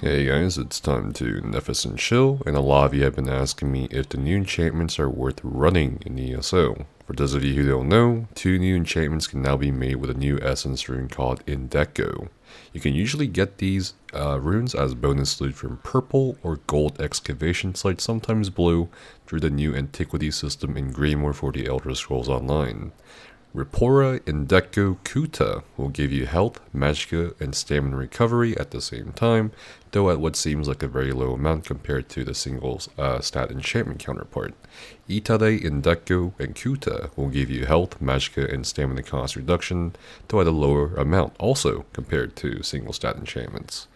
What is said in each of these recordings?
Hey guys, it's time to Nefis and Chill, and a lot of you have been asking me if the new enchantments are worth running in ESO. For those of you who don't know, 2 new enchantments can now be made with a new essence rune called Indenko. You can usually get these runes as bonus loot from purple or gold excavation sites, sometimes blue, through the new Antiquity system in Greymoor for the Elder Scrolls Online. Rapora Indenko Kuta will give you health, magicka, and stamina recovery at the same time, though at what seems like a very low amount compared to the single stat enchantment counterpart. Itade Indenko and Kuta will give you health, magicka, and stamina cost reduction, though at a lower amount also compared to single stat enchantments.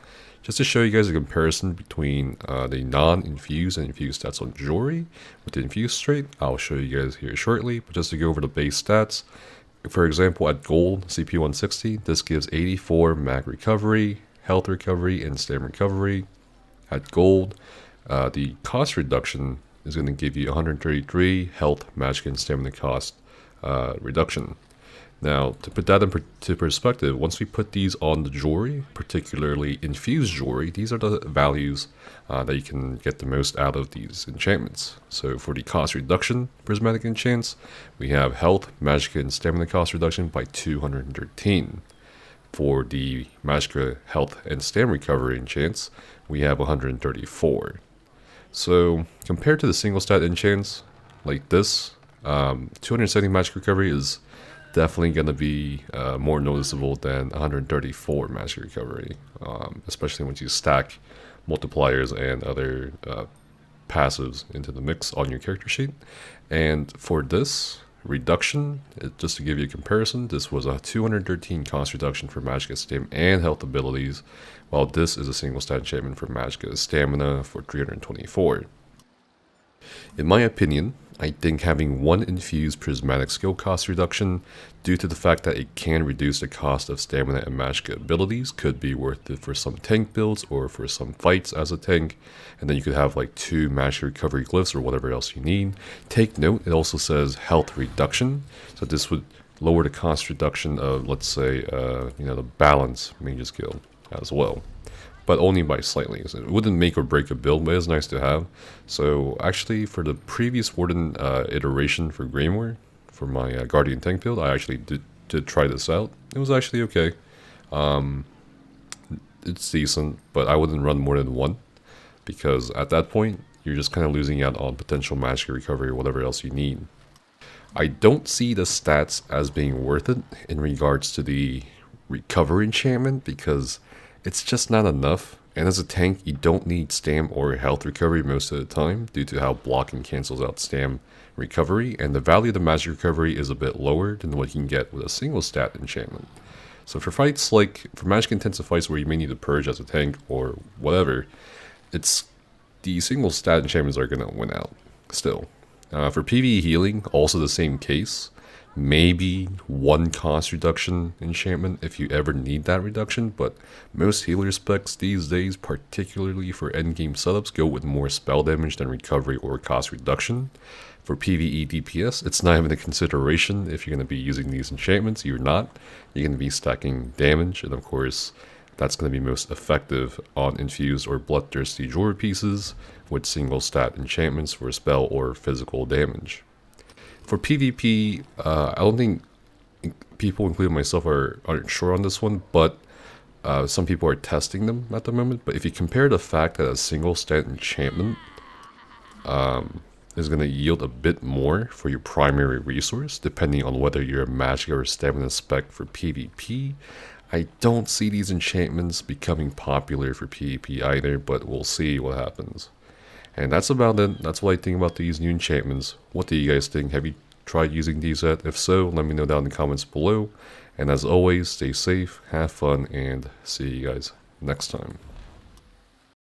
Just to show you guys a comparison between the non-infused and infused stats on jewelry with the infused trait, I'll show you guys here shortly, but just to go over the base stats, for example at gold, CP 160, this gives 84 mag recovery, health recovery, and stamina recovery. At gold, the cost reduction is going to give you 133 health, magic, and stamina cost reduction. Now, to put that into perspective, once we put these on the jewelry, particularly infused jewelry, these are the values that you can get the most out of these enchantments. So for the cost reduction prismatic enchants, we have health, magicka, and stamina cost reduction by 213. For the magicka, health, and stamina recovery enchants, we have 134. So compared to the single stat enchants like this, 270 magic recovery is definitely going to be more noticeable than 134 magic recovery, especially once you stack multipliers and other passives into the mix on your character sheet. And for this reduction, just to give you a comparison, this was a 213 cost reduction for magicka, stam, and health abilities, while this is a single stat enchantment for magicka stamina for 324. In my opinion, I think having one infused prismatic skill cost reduction, due to the fact that it can reduce the cost of stamina and magicka abilities, could be worth it for some tank builds or for some fights as a tank, and then you could have like 2 magic recovery glyphs or whatever else you need. Take note, it also says health reduction, so this would lower the cost reduction of, let's say, the balance mage skill as well, but only by slightly. So it wouldn't make or break a build, but it's nice to have. So actually, for the previous Warden iteration for Greymoor, for my Guardian tank build, I actually did try this out. It was actually okay. It's decent, but I wouldn't run more than one, because at that point, you're just kind of losing out on potential magic recovery or whatever else you need. I don't see the stats as being worth it in regards to the recovery enchantment, because it's just not enough, and as a tank, you don't need stam or health recovery most of the time due to how blocking cancels out stam recovery, and the value of the magic recovery is a bit lower than what you can get with a single stat enchantment. So for fights for magic intensive fights where you may need to purge as a tank or whatever, it's the single stat enchantments are going to win out still. For PvE healing, also the same case. Maybe one cost reduction enchantment if you ever need that reduction, but most healer specs these days, particularly for endgame setups, go with more spell damage than recovery or cost reduction. For PvE DPS, it's not even a consideration if you're going to be using these enchantments. You're not. You're going to be stacking damage, and of course, that's going to be most effective on infused or bloodthirsty jewelry pieces with single stat enchantments for spell or physical damage. For PvP, I don't think people, including myself, aren't sure on this one, but some people are testing them at the moment. But if you compare the fact that a single stat enchantment is going to yield a bit more for your primary resource, depending on whether you're a magic or stamina spec for PvP, I don't see these enchantments becoming popular for PvP either, but we'll see what happens. And that's about it. That's what I think about these new enchantments. What do you guys think? Have you tried using these yet? If so, let me know down in the comments below. And as always, stay safe, have fun, and see you guys next time.